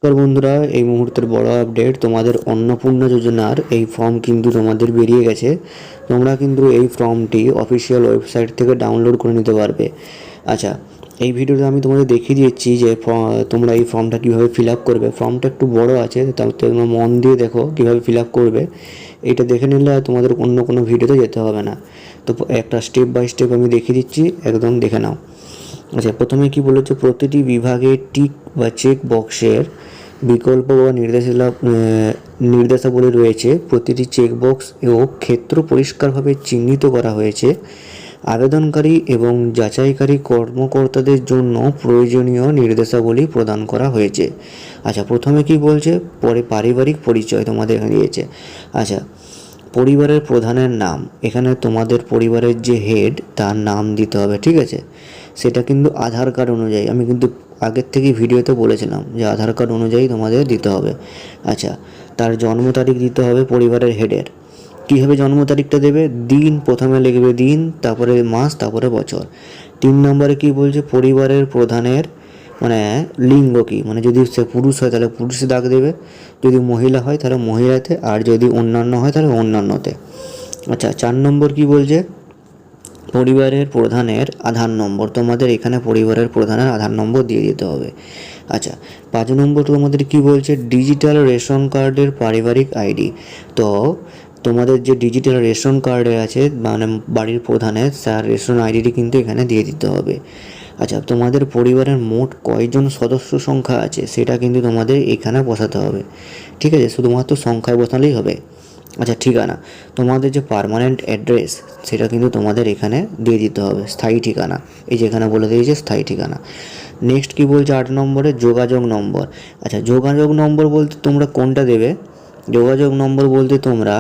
নমস্কার বন্ধুরা, এই মুহূর্তের বড় আপডেট, তোমাদের অন্নপূর্ণা যোজনার এই ফর্ম কিন্তু তোমাদের বেরিয়ে গেছে। তোমরা কিন্তু এই ফর্মটি অফিসিয়াল ওয়েবসাইট থেকে ডাউনলোড করে নিতে পারবে। আচ্ছা, এই ভিডিওতে আমি তোমাদের দেখিয়ে দিচ্ছি যে তোমরা এই ফর্মটা কীভাবে ফিল আপ করবে। ফর্মটা একটু বড় আছে, তাহলে তোমরা মন দিয়ে দেখো কীভাবে ফিল আপ করবে। এটা দেখে নিলে আর তোমাদের অন্য কোনো ভিডিওতে যেতে হবে না। তো একটা স্টেপ বাই স্টেপ আমি দেখিয়ে দিচ্ছি, একদম দেখে নাও। আচ্ছা, প্রথমে কি বলেছে, প্রতিটি বিভাগে টিক বা চেক বক্সের বিকল্প বা নির্দেশাবলী রয়েছে। প্রতিটি চেকবক্স ও ক্ষেত্র পরিষ্কারভাবে চিহ্নিত করা হয়েছে। আবেদনকারী এবং যাচাইকারী কর্মকর্তাদের জন্য প্রয়োজনীয় নির্দেশাবলী প্রদান করা হয়েছে। আচ্ছা, প্রথমে কি বলছে, পারিবারিক পরিচয় তোমাদের এখানে দিয়েছে। আচ্ছা, পরিবারের প্রধানের নাম, এখানে তোমাদের পরিবারের যে হেড তার নাম দিতে হবে, ঠিক আছে। সেটা কিন্তু আধার কার্ড অনুযায়ী, আমি কিন্তু আগের থেকেই ভিডিওতে বলেছিলাম যে আধার কার্ড অনুযায়ী তোমাদের দিতে হবে। আচ্ছা, তার জন্ম তারিখ দিতে হবে পরিবারের হেডের। কীভাবে জন্ম তারিখটা দেবে, দিন প্রথমে লিখবে দিন, তারপরে মাস, তারপরে বছর। 3 নম্বরে কি বলছে, পরিবারের প্রধানের মানে লিঙ্গ কী, মানে যদি সে পুরুষ হয় তাহলে পুরুষে দাগ দেবে, যদি মহিলা হয় তাহলে মহিলাতে, আর যদি অন্যান্য হয় তাহলে অন্যান্যতে। আচ্ছা, 4 নম্বর কি বলছে, পরিবারের প্রধানের আধার নম্বর, তোমাদের এখানে পরিবারের প্রধানের আধার নম্বর দিয়ে দিতে হবে। আচ্ছা, 5 নম্বর তোমাদের কি বলছে, ডিজিটাল রেশন কার্ডের পারিবারিক আইডি। তো তোমাদের যে ডিজিটাল রেশন কার্ডে আছে মানে বাড়ির প্রধানের, তার রেশন আইডিটি কিন্তু এখানে দিয়ে দিতে হবে। আচ্ছা, তোমাদের পরিবারের মোট কয়জন সদস্য সংখ্যা আছে সেটা কিন্তু তোমাদের এখানে বসাতে হবে, ঠিক আছে, শুধুমাত্র সংখ্যায় বসালেই হবে। আচ্ছা, ঠিকানা, তোমাদের যে পার্মানেন্ট অ্যাড্রেস সেটা কিন্তু তোমাদের এখানে দিয়ে দিতে হবে, স্থায়ী ঠিকানা, এই যে এখানে বলে দিয়েছে স্থায়ী ঠিকানা। নেক্সট কি বলছে, 8 নম্বরে যোগাযোগ নম্বর। আচ্ছা, যোগাযোগ নম্বর বলতে তোমরা কোনটা দেবে, যোগাযোগ নম্বর বলতে তোমরা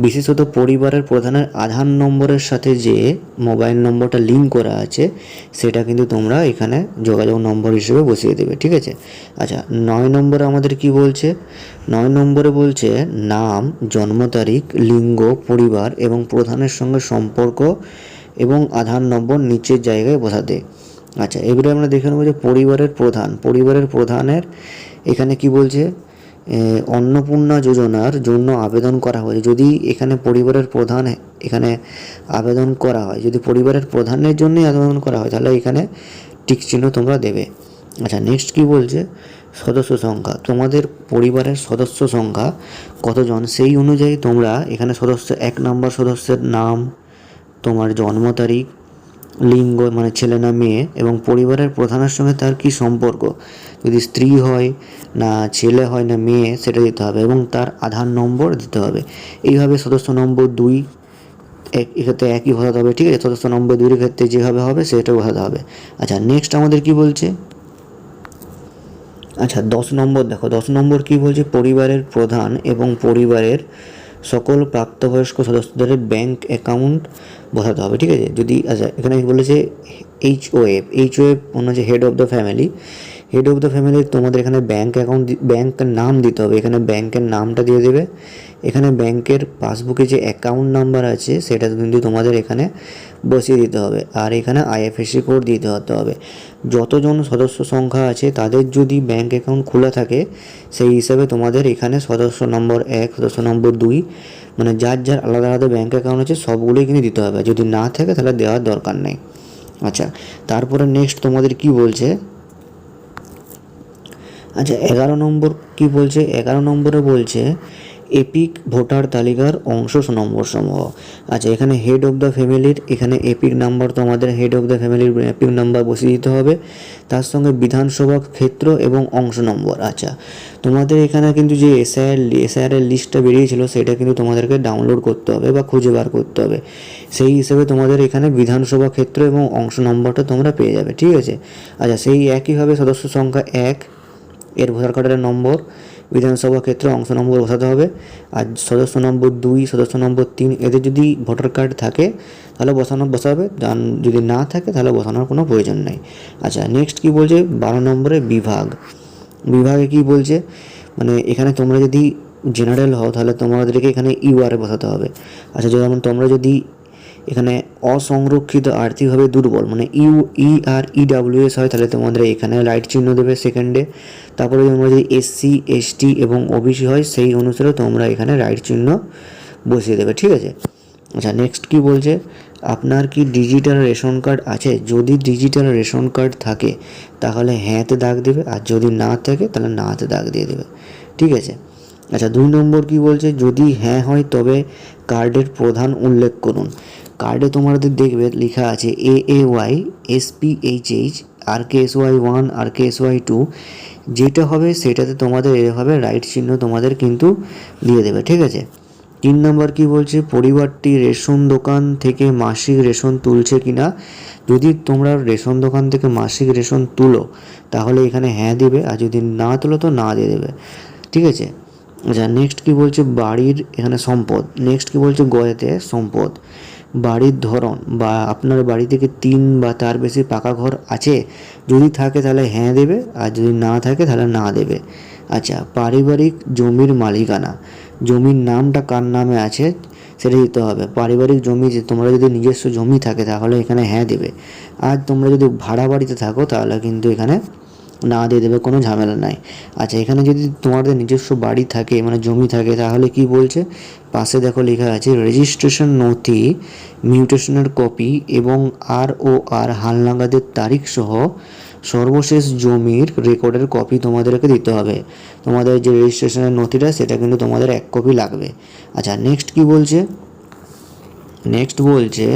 বিশেষত পরিবারের প্রধানের আধার নম্বরের সাথে যে মোবাইল নম্বরটা লিঙ্ক করা আছে সেটা কিন্তু তোমরা এখানে যোগাযোগ নম্বর হিসেবে বসিয়ে দেবে, ঠিক আছে। আচ্ছা, 9 নম্বরে আমাদের কি বলছে, 9 নম্বরে বলছে নাম, জন্ম তারিখ, লিঙ্গ, পরিবার এবং প্রধানের সঙ্গে সম্পর্ক এবং আধার নম্বর নিচের জায়গায় বসাতে। আচ্ছা, এবারে আমরা দেখে নেবো যে পরিবারের প্রধানের এখানে কি বলছে, অন্নপূর্ণা যোজনার জন্য আবেদন করা হয়েছে। যদি এখানে পরিবারের প্রধান এখানে আবেদন করা হয়, যদি পরিবারের প্রধানের জন্যই আবেদন করা হয় তাহলে এখানে টিক চিহ্ন তোমরা দেবে। আচ্ছা, নেক্সট কি বলছে, সদস্য সংখ্যা, তোমাদের পরিবারের সদস্য সংখ্যা কতজন সেই অনুযায়ী তোমরা এখানে 1 নম্বর সদস্যের নাম, তোমার জন্ম তারিখ, লিঙ্গ মানে ছেলে না মেয়ে, এবং পরিবারের প্রধানের সঙ্গে তার কি সম্পর্ক, যদি স্ত্রী হয় না ছেলে হয় না মেয়ে সেটা দিতে হবে, এবং তার আধার নম্বর দিতে হবে। এইভাবে সদস্য নম্বর 2 এক্ষেত্রে একই বসাতে হবে, ঠিক আছে, সদস্য নম্বর 2 ক্ষেত্রে যেভাবে হবে সেটা বসাতে হবে। আচ্ছা, নেক্সট আমাদের কি বলছে, আচ্ছা 10 নম্বর দেখো, 10 নম্বর কি বলছে, পরিবারের প্রধান এবং পরিবারের সকল প্রাপ্তবয়স্ক সদস্যদের ব্যাংক অ্যাকাউন্ট বসাতে হবে, ঠিক আছে। যদি আচ্ছা, এখানে বলেছে এইচওএফ মানে হচ্ছে হেড অফ দ্য ফ্যামিলি, তোমাদের এখানে ব্যাংকের নাম দিতে হবে, এখানে ব্যাংকের নামটা দিয়ে দেবে। এখানে ব্যাংকের পাসবুকে যে অ্যাকাউন্ট নাম্বার আছে সেটা কিন্তু তোমাদের এখানে বসিয়ে দিতে হবে, আর এখানে আইএফএসসি কোড দিতে হতে হবে। যতজন সদস্য সংখ্যা আছে তাদের যদি ব্যাংক অ্যাকাউন্ট খোলা থাকে সেই হিসাবে তোমাদের এখানে সদস্য নম্বর 1, সদস্য নম্বর 2 মানে যার যার আলাদা আলাদা ব্যাংক অ্যাকাউন্ট আছে সবগুলোই কিন্তু দিতে হবে, যদি না থাকে তাহলে দেওয়ার দরকার নেই। আচ্ছা, তারপরে নেক্সট তোমাদের কি বলছে, আচ্ছা 11 নম্বর কি বলছে, 11 নম্বরে বলছে এপিক ভোটার তালিকার অংশ নম্বর সমূহ। আচ্ছা, এখানে হেড অফ দ্য ফ্যামিলির এখানে এপিক নাম্বার, তোমাদের হেড অফ দ্য ফ্যামিলির এপিক নাম্বার বসিয়ে দিতে হবে, তার সঙ্গে বিধানসভা ক্ষেত্র এবং অংশ নম্বর। আচ্ছা, তোমাদের এখানে কিন্তু যে এসআইআর এর লিস্টটা বেরিয়েছিল সেটা কিন্তু তোমাদেরকে ডাউনলোড করতে হবে বা খুঁজে বার করতে হবে, সেই হিসেবে তোমাদের এখানে বিধানসভা ক্ষেত্র এবং অংশ নম্বরটা তোমরা পেয়ে যাবে, ঠিক আছে। আচ্ছা, সেই একইভাবে সদস্য সংখ্যা 1 এর ভোটার কার্ডের নম্বর, বিধানসভা ক্ষেত্রে অংশ নম্বর বসাতে হবে, আর সদস্য নম্বর 2, সদস্য নম্বর 3 এদের যদি ভোটার কার্ড থাকে তাহলে বসাবে, যদি না থাকে তাহলে বসানোর কোনো প্রয়োজন নেই। আচ্ছা, নেক্সট কি বলছে, 12 নম্বরে বিভাগে কি বলছে, মানে এখানে তোমরা যদি জেনারেল হও তাহলে তোমাদেরকে এখানে ইউআরএ বসাতে হবে। আচ্ছা, যেমন তোমরা যদি এখানে অসংরক্ষিত আর্থিকভাবে দুর্বল মানে EREWS হয় তাহলে তোমাদের এখানে রাইট চিহ্ন দেবে সেকেন্ডে। তারপরে তোমরা যদি SC ST এবং OBC হয় সেই অনুসারে তোমরা এখানে রাইট চিহ্ন বসিয়ে দেবে, ঠিক আছে। আচ্ছা, নেক্সট কি বলছে, আপনার কি ডিজিটাল রেশন কার্ড আছে? যদি ডিজিটাল রেশন কার্ড থাকে তাহলে হ্যাঁতে দাগ দেবে, আর যদি না থাকে তাহলে নাতে দাগ দিয়ে দেবে, ঠিক আছে। আচ্ছা, 2 নম্বর কি বলছে, যদি হ্যাঁ হয় তবে কার্ডের প্রধান উল্লেখ করুন। কার্ডে তোমাদের দেখবে লেখা আছে AAY SPHH RKSY1 RKSY2, যেটা হবে সেটাতে তোমাদের এভাবে রাইট চিহ্ন তোমাদের কিন্তু দিয়ে দেবে, ঠিক আছে। 3 নম্বর কি বলছে, পরিবারটি রেশন দোকান থেকে মাসিক রেশন তুলছে কিনা। যদি তোমরা রেশন দোকান থেকে মাসিক রেশন তুলো তাহলে এখানে হ্যাঁ দিবে, আর যদি না তুলো তো না দিয়ে দেবে, ঠিক আছে। আচ্ছা, নেক্সট কি বলছে, বাড়ির এখানে সম্পদ। নেক্সট কি বলছে, গয়েতে সম্পদ, বাড়ির ধরন বা আপনার বাড়ি থেকে 3 বা তার বেশি পাকা ঘর আছে, যদি থাকে তাহলে হ্যাঁ দেবে, আর যদি না থাকে তাহলে না দেবে। আচ্ছা, পারিবারিক জমির মালিকানা, জমির নামটা কার নামে আছে সেটা দিতে হবে। পারিবারিক জমি, যে তোমরা যদি নিজস্ব জমি থাকে তাহলে এখানে হ্যাঁ দেবে, আর তোমরা যদি ভাড়া বাড়িতে থাকো তাহলে কিন্তু এখানে না দিয়ে দেবে, কোনো ঝামেলা নাই। আচ্ছা, এখানে যদি তোমাদের নিজস্ব বাড়ি থাকে মানে জমি থাকে তাহলে কি বলছে, পাশে দেখো লেখা আছে রেজিস্ট্রেশন নথি, মিউটেশনের কপি এবং ROR হালনাগাদের তারিখ সহ সর্বশেষ জমির রেকর্ডের কপি তোমাদেরকে দিতে হবে। তোমাদের যে রেজিস্ট্রেশনের নথিটা সেটা কিন্তু তোমাদের 1 কপি লাগবে। আচ্ছা, নেক্সট কি বলছে, নেক্সট বলছে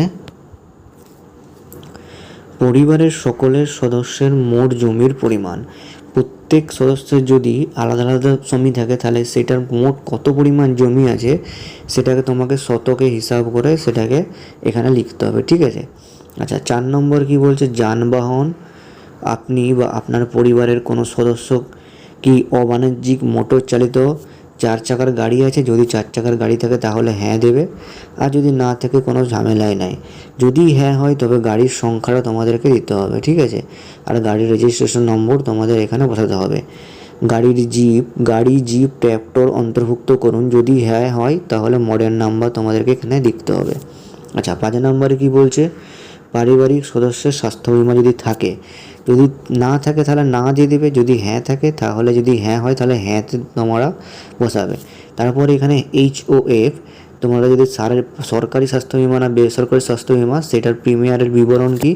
পরিবারের সকলের সদস্যের মোট জমির পরিমাণ। প্রত্যেক সদস্যের যদি আলাদা আলাদা জমি থাকে তাহলে সেটার মোট কত পরিমাণ জমি আছে সেটাকে তোমাকে শতকে হিসাব করে সেটাকে এখানে লিখতে হবে, ঠিক আছে। আচ্ছা, 4 নম্বর কি বলছে, যানবাহন, আপনি বা আপনার পরিবারের কোনো সদস্য কি অবাণিজ্যিক মোটর চালিত 4 চাকার গাড়ি আছে। যদি 4 চাকার গাড়ি থাকে তাহলে হ্যাঁ দেবে, আর যদি না থাকে কোনো ঝামেলাই নাই। যদি হ্যাঁ হয় তবে গাড়ির সংখ্যাটা তোমাদেরকে দিতে হবে, ঠিক আছে, আর গাড়ির রেজিস্ট্রেশন নম্বর তোমাদের এখানে বসাতে হবে। গাড়ি জিপ ট্র্যাক্টর অন্তর্ভুক্ত করুন। যদি হ্যাঁ হয় তাহলে মডেল নাম্বার তোমাদেরকে এখানে লিখতে হবে। আচ্ছা, 5 নম্বরে কি বলছে, পারিবারিক সদস্যের স্বাস্থ্য বিমা যদি থাকে, যদি না থাকে তাহলে না দিয়ে দেবে, যদি হ্যাঁ থাকে তাহলে, যদি হ্যাঁ হয় তাহলে হ্যাঁতে তোমরা বসাবে। তারপরে এখানে HOF, তোমরা যদি সরকারি স্বাস্থ্য বিমা না বেসরকারি স্বাস্থ্য বিমা সেটার প্রিমিয়ারের বিবরণ কি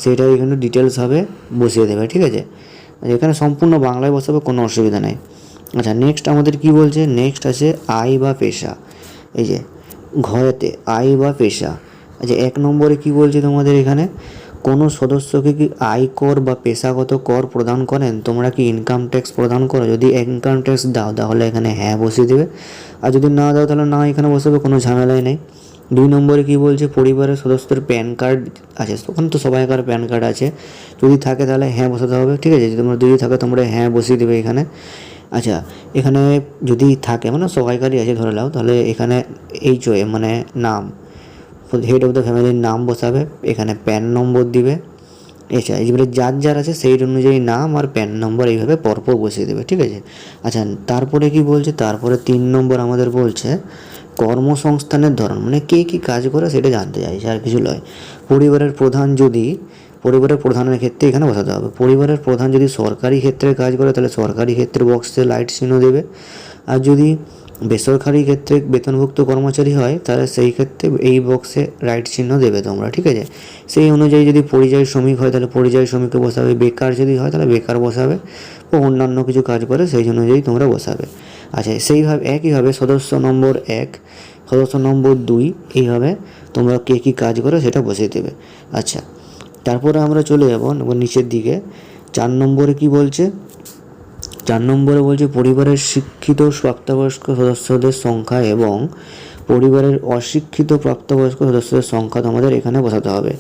সেটা এখানে ডিটেলস হবে বসিয়ে দেবে, ঠিক আছে। এখানে সম্পূর্ণ বাংলায় বসাবে, কোনো অসুবিধা নেই। আচ্ছা, নেক্সট আমাদের কি বলছে, নেক্সট আছে আয় বা পেশা। এই যে ঘরেতে আয় বা পেশা। আচ্ছা, 1 নম্বরে কি বলছে তোমাদের এখানে, কোনো সদস্যকে কি আয়কর বা পেশাগত কর প্রদান করেন। তোমরা কি ইনকাম ট্যাক্স প্রদান করো? যদি ইনকাম ট্যাক্স দাও তাহলে এখানে হ্যাঁ বসিয়ে দেবে, আর যদি না দাও তাহলে না এখানে বসাবে, কোনো ঝামেলাই নেই। 2 নম্বরে কি বলছে, পরিবারের সদস্যদের প্যান কার্ড আছে। তখন তো সবাইকার প্যান কার্ড আছে, যদি থাকে তাহলে হ্যাঁ বসাতে হবে, ঠিক আছে। যদি থাকে তোমরা হ্যাঁ বসিয়ে দেবে এখানে। আচ্ছা, এখানে যদি থাকে মানে সবাইকারই আছে ধরে নাও, তাহলে এখানে HOA মানে নাম, হেড অফ দ্য ফ্যামিলির নাম বসাবে, এখানে প্যান নম্বর দিবে। আচ্ছা, এবারে যার আছে সেই অনুযায়ী নাম আর প্যান নম্বর এইভাবে পরপর বসিয়ে দেবে, ঠিক আছে। আচ্ছা, তারপরে কি বলছে, তারপরে 3 নম্বর আমাদের বলছে কর্মসংস্থানের ধরন, মানে কে কী কাজ করে সেটা জানতে চাইছে, আর কিছু নয়। পরিবারের প্রধানের ক্ষেত্রে এখানে বসাতে হবে। পরিবারের প্রধান যদি সরকারি ক্ষেত্রে কাজ করে তাহলে সরকারি ক্ষেত্রে বক্সে লাইট চিহ্ন দেবে, আর যদি বেসরকারি ক্ষেত্রে বেতনভুক্ত কর্মচারী হয় তাহলে সেই ক্ষেত্রে এই বক্সে রাইট চিহ্ন দেবে তোমরা, ঠিক আছে। সেই অনুযায়ী যদি পরিযায়ী শ্রমিক হয় তাহলে পরিযায়ী শ্রমিককে বসাবে, বেকার যদি হয় তাহলে বেকার বসাবে, ও অন্যান্য কিছু কাজ করে সেই অনুযায়ী তোমরা বসাবে। আচ্ছা, সেইভাবে একইভাবে সদস্য নম্বর 1, সদস্য নম্বর 2, এইভাবে তোমরা কে কী কাজ করে সেটা বসিয়ে দেবে। আচ্ছা, তারপরে আমরা চলে যাব নিচের দিকে। 4 নম্বরে কি বলছে, 4 নম্বরে বলছে পরিবারের শিক্ষিত প্রাপ্তবয়স্ক সদস্যদের সংখ্যা এবং পরিবারের অশিক্ষিত প্রাপ্তবয়স্ক সদস্যদের সংখ্যা তোমাদের এখানে বসাতে হবে।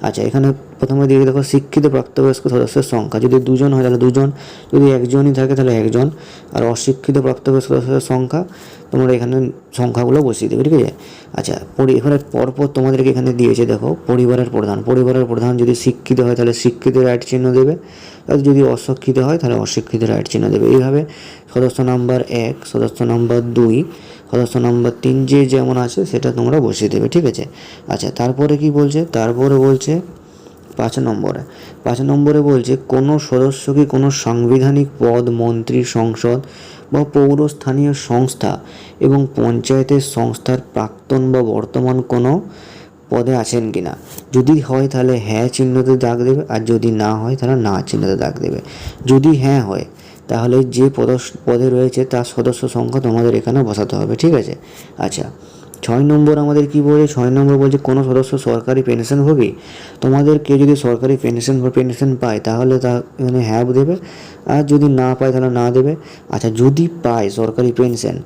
আচ্ছা, এখানে প্রথমে দিকে দেখো শিক্ষিত প্রাপ্তবয়স্ক সদস্যের সংখ্যা, যদি দুজন হয় তাহলে দুজন, যদি একজনই থাকে তাহলে একজন, আর অশিক্ষিত প্রাপ্তবয়স্ক সদস্যের সংখ্যা তোমরা এখানে সংখ্যাগুলো বসিয়ে দেবে, ঠিক আছে। আচ্ছা, এখানে পরপর তোমাদেরকে এখানে দিয়েছে দেখো পরিবারের প্রধান যদি শিক্ষিত হয় তাহলে শিক্ষিত রাইট চিহ্ন দেবে, আর যদি অশিক্ষিত হয় তাহলে অশিক্ষিত রাইট চিহ্ন দেবে। এইভাবে সদস্য নাম্বার 1, সদস্য নাম্বার 2, সদস্য নাম্বার 3 যে যেমন আছে সেটা তোমরা বসিয়ে দেবে, ঠিক আছে। আচ্ছা, তারপরে কি বলছে, তারপরে বলছে 5 নম্বরে বলছে কোনো সদস্য কি কোনো সাংবিধানিক পদ, মন্ত্রী, সংসদ বা পৌরস্থানীয় সংস্থা এবং পঞ্চায়েতের সংস্থার প্রাক্তন বা বর্তমান কোনো পদে আছেন কিনা। যদি হয় তাহলে হ্যাঁ চিহ্নতে দাগ দেবে, আর যদি না হয় তাহলে না চিহ্নতে দাগ দেবে। যদি হ্যাঁ হয় তাহলে যে পদে রয়েছে তার সদস্য সংখ্যা তোমাদের এখানে বসাতে হবে, ঠিক আছে। আচ্ছা, 6 নম্বর আমাদের কি বলছে, 6 নম্বর বলছে কোনো সদস্য সরকারি পেনশনভোগী, তোমাদের কেউ যদি সরকারি পেনশন পায় তাহলে তা এখানে হ্যাঁ দেবে, আর যদি না পায় তাহলে না দেবে। আচ্ছা, যদি পায় সরকারি পেনশন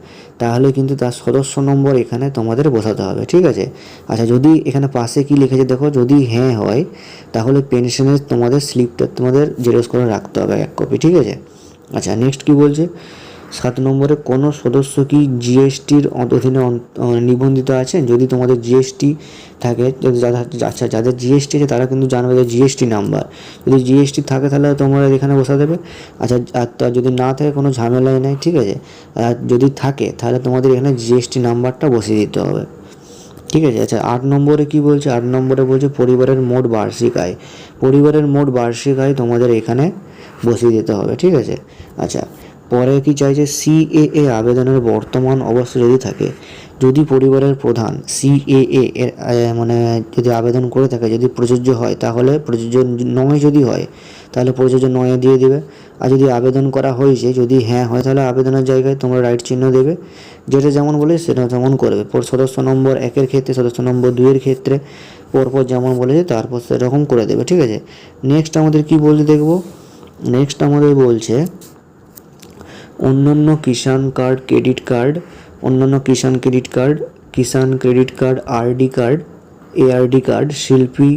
তাহলে কিন্তু তার সদস্য নম্বর এখানে তোমাদের বসাতে হবে, ঠিক আছে। আচ্ছা, যদি এখানে পাশে কি লিখেছে দেখো, যদি হ্যাঁ হয় তাহলে পেনশনের তোমাদের স্লিপটা তোমাদের জেরক্স করে রাখতে হবে 1 কপি, ঠিক আছে। আচ্ছা, নেক্সট কি বলছে, 7 নম্বরে কোনো সদস্য কি জিএসটির অধীনে নিবন্ধিত আছেন। যদি তোমাদের জিএসটি থাকে, আচ্ছা যাদের জিএসটি আছে তারা কিন্তু জানবে যে জিএসটি নাম্বার, যদি জিএসটি থাকে তাহলে তোমরা এখানে বসা দেবে। আচ্ছা, আর যদি না থাকে কোনো ঝামেলাই নেই, ঠিক আছে। আর যদি থাকে তাহলে তোমাদের এখানে জিএসটি নাম্বারটা বসিয়ে দিতে হবে, ঠিক আছে। আচ্ছা, 8 নম্বরে কি বলছে, 8 নম্বরে বলছে পরিবারের মোট বার্ষিক আয়, পরিবারের মোট বার্ষিক আয় তোমাদের এখানে বসিয়ে দিতে হবে, ঠিক আছে। আচ্ছা, পরে কি চাইছে, সিএএ আবেদনের বর্তমান অবস্থা যদি থাকে, যদি পরিবারের প্রধান সিএএ এর মানে যদি আবেদন করে থাকে, যদি প্রযোজ্য হয় তাহলে প্রযোজ্য নয়, যদি হয় তাহলে প্রযোজ্য নয় দিয়ে দেবে। আর যদি আবেদন করা হয়েছে, যদি হ্যাঁ হয় তাহলে আবেদনের জায়গায় তোমরা রাইট চিহ্ন দেবে, যেটা যেমন বলে সেটা তেমন করবে। সদস্য নম্বর 1 ক্ষেত্রে, সদস্য নম্বর 2 ক্ষেত্রে পরপর যেমন বলেছে তারপর সেরকম করে দেবে, ঠিক আছে। নেক্সট আমাদের কি বলছে দেখবো, নেক্সট আমাদের বলছে অন্যান্য কিষাণ কার্ড, ক্রেডিট কার্ড, অন্যান্য Kisan credit card, Kisan credit card, RD card, ARD card, শিল্পী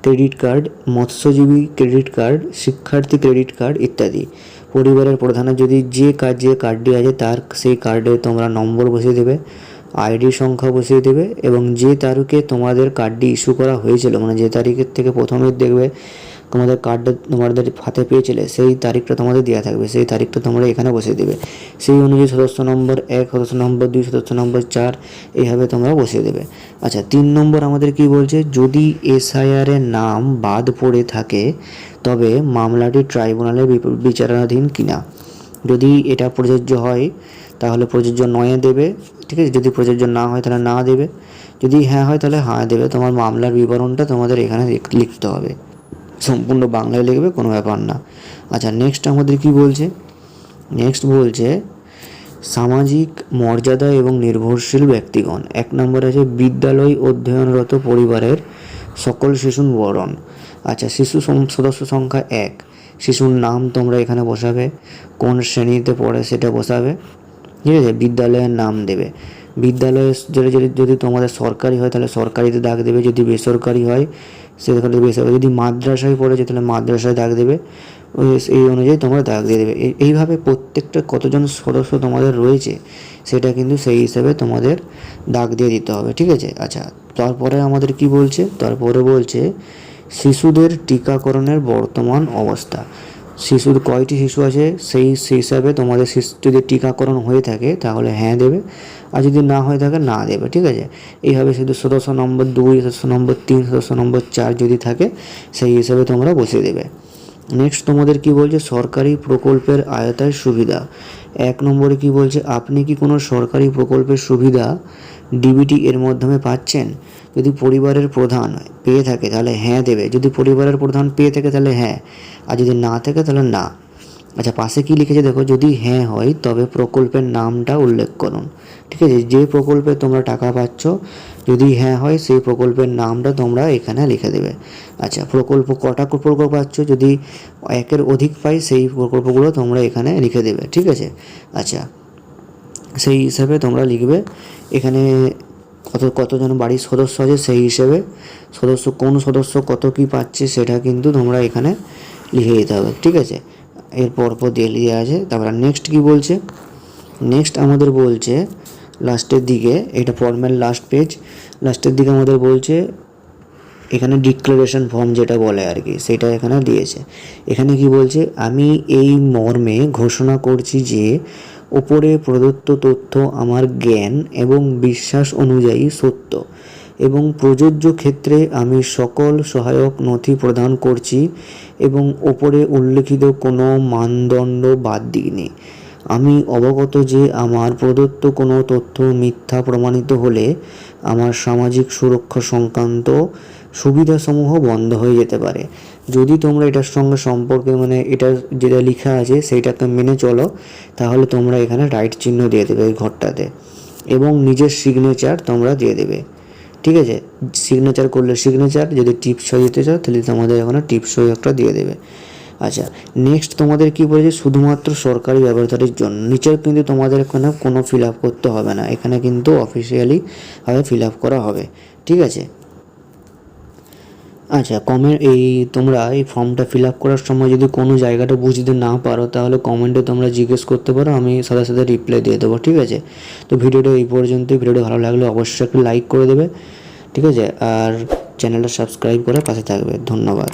ক্রেডিট কার্ড, মৎস্যজীবী ক্রেডিট কার্ড, শিক্ষার্থী ক্রেডিট কার্ড ইত্যাদি। পরিবারের প্রধানের যদি যে কার্ডটি আছে তার সেই কার্ডে তোমরা নম্বর বসিয়ে দেবে, আইডি সংখ্যা বসিয়ে দেবে, এবং যে তারিখে তোমাদের কার্ডটি ইস্যু করা হয়েছিল, মানে যে তারিখের থেকে প্রথমে দেখবে তোমাদের কার্ডটা তোমাদের হাতে পেয়েছিলে সেই তারিখটা তোমাদের দেওয়া থাকবে, সেই তারিখটা তোমরা এখানে বসিয়ে দেবে। সেই অনুযায়ী সদস্য নম্বর 1, সদস্য নম্বর 2, সদস্য নম্বর 4 এইভাবে তোমরা বসিয়ে দেবে। আচ্ছা, 3 নম্বর আমাদের কি বলছে, যদি এসআইআর এর নাম বাদ পড়ে থাকে তবে মামলাটি ট্রাইব্যুনালে বিচারাধীন কিনা। যদি এটা প্রযোজ্য হয় তাহলে প্রযোজ্য নয় দেবে, ঠিক আছে। যদি প্রযোজ্য না হয় তাহলে না দেবে, যদি হ্যাঁ হয় তাহলে হ্যাঁ দেবে। তোমার মামলার বিবরণটা তোমাদের এখানে লিখতে হবে, সম্পূর্ণ বাংলায় লিখবে, কোনো ব্যাপার না। আচ্ছা, নেক্সট আমাদের কি বলছে, নেক্সট বলছে সামাজিক মর্যাদা এবং নির্ভরশীল ব্যক্তিগণ। 1 নম্বর আছে বিদ্যালয় অধ্যয়নরত পরিবারের সকল শিশুর বরণ। আচ্ছা, শিশু সদস্য সংখ্যা 1, শিশুর নাম তোমরা এখানে বসাবে, কোন শ্রেণীতে পড়ে সেটা বসাবে, ঠিক আছে। বিদ্যালয়ের নাম দেবে, বিদ্যালয়ে যদি তোমাদের সরকারি হয় তাহলে সরকারিতে দাগ দেবে, যদি বেসরকারি হয় সেখানে বেসরকারি, যদি মাদ্রাসায় পড়েছে তাহলে মাদ্রাসায় দাগ দেবে, এই অনুযায়ী তোমরা দাগ দিয়ে দেবে। এইভাবে প্রত্যেকটা কতজন সদস্য তোমাদের রয়েছে সেটা কিন্তু সেই হিসাবে তোমাদের দাগ দিয়ে দিতে হবে, ঠিক আছে। আচ্ছা, তারপরে আমাদের কি বলছে, তারপরে বলছে শিশুদের টিকাকরণের বর্তমান অবস্থা। শিশুর কয়টি শিশু আছে সেই হিসাবে তোমাদের যদি টিকাকরণ হয়ে থাকে তাহলে হ্যাঁ দেবে, আর যদি না হয়ে থাকে না দেবে, ঠিক আছে। এইভাবে শুধু সদস্য নম্বর 2, সদস্য নম্বর 3, সদস্য নম্বর 4 যদি থাকে সেই হিসাবে তোমরা বসিয়ে দেবে। নেক্সট তোমাদের কি বলছে, সরকারি প্রকল্পের আওতায় সুবিধা। 1 নম্বরে কি বলছে, আপনি কি কোনো সরকারি প্রকল্পের সুবিধা ডিবিটি এর মাধ্যমে পাচ্ছেন। যদি পরিবারের প্রধান পেয়ে থাকে তাহলে হ্যাঁ দেবে, যদি পরিবারের প্রধান পেয়ে থাকে তাহলে হ্যাঁ, আর যদি না থাকে তাহলে না। আচ্ছা, পাশে কি লিখেছে দেখো, যদি হ্যাঁ হয় তবে প্রকল্পের নামটা উল্লেখ করুন, ঠিক আছে। যে প্রকল্পে তোমরা টাকা পাচ্ছ যদি হ্যাঁ হয় সেই প্রকল্পের নামটা তোমরা এখানে লিখে দেবে। আচ্ছা, কটা প্রকল্প পাচ্ছ, যদি 1-এর অধিক পাই সেই প্রকল্পগুলো তোমরা এখানে লিখে দেবে, ঠিক আছে। আচ্ছা, সেই হিসাবে তোমরা লিখবে। এখানে কতজন বাড়ির সদস্য আছে সেই হিসেবে কোন সদস্য কত কি পাচ্ছে সেটা কিন্তু তোমরা এখানে লিখে দিতে হবে, ঠিক আছে। এর পরপর দিয়ে দেওয়া আছে। তারপরে নেক্সট কি বলছে, নেক্সট আমাদের বলছে লাস্টের দিকে, এটা ফর্মের লাস্ট পেজ, লাস্টের দিকে আমাদের বলছে এখানে ডিক্লারেশন ফর্ম যেটা বলে আর কি, সেটা এখানে দিয়েছে। এখানে কি বলছে, আমি এই মর্মে ঘোষণা করছি যে ওপরে প্রদত্ত তথ্য আমার জ্ঞান এবং বিশ্বাস অনুযায়ী সত্য এবং প্রযোজ্য ক্ষেত্রে আমি সকল সহায়ক নথি প্রদান করছি এবং ওপরে উল্লেখিত কোনো মানদণ্ড বাদ দিইনি। আমি অবগত যে আমার প্রদত্ত কোনো তথ্য মিথ্যা প্রমাণিত হলে আমার সামাজিক সুরক্ষা সংক্রান্ত সুবিধাসমূহ বন্ধ হয়ে যেতে পারে। যদি তোমরা এটার সঙ্গে সম্পর্কে মানে এটা যেটা লেখা আছে সেইটাকে মেনে চলো, তাহলে তোমরা এখানে রাইট চিহ্ন দিয়ে দেবে এই ঘরটাতে এবং নিজের সিগনেচার তোমরা দিয়ে দেবে, ঠিক আছে। সিগনেচার করলে সিগনেচার, যদি টিপসই দিতে চাও তাহলে তোমাদের এখানে টিপসই একটা দিয়ে দেবে। আচ্ছা, নেক্সট তোমাদের কি বলেছে, শুধুমাত্র সরকারি ব্যবহারকারীর জন্য। নিচের কিন্তু তোমাদের এখানে কোনো ফিল আপ করতে হবে না, এখানে কিন্তু অফিসিয়ালি ভাবে ফিল আপ করা হবে, ঠিক আছে। আচ্ছা, তোমরা এই ফর্মটা ফিল আপ করার সময় যদি কোনো জায়গাটা বুঝতে না পারো তাহলে কমেন্টে তোমরা জিজ্ঞেস করতে পারো, আমি সাথে সাথে রিপ্লাই দিয়ে দেবো, ঠিক আছে। তো ভিডিওটা এই পর্যন্তই। ভিডিওটা ভালো লাগলে অবশ্যই একটা লাইক করে দেবে, ঠিক আছে, আর চ্যানেলটা সাবস্ক্রাইব করে পাশে থাকবে। ধন্যবাদ।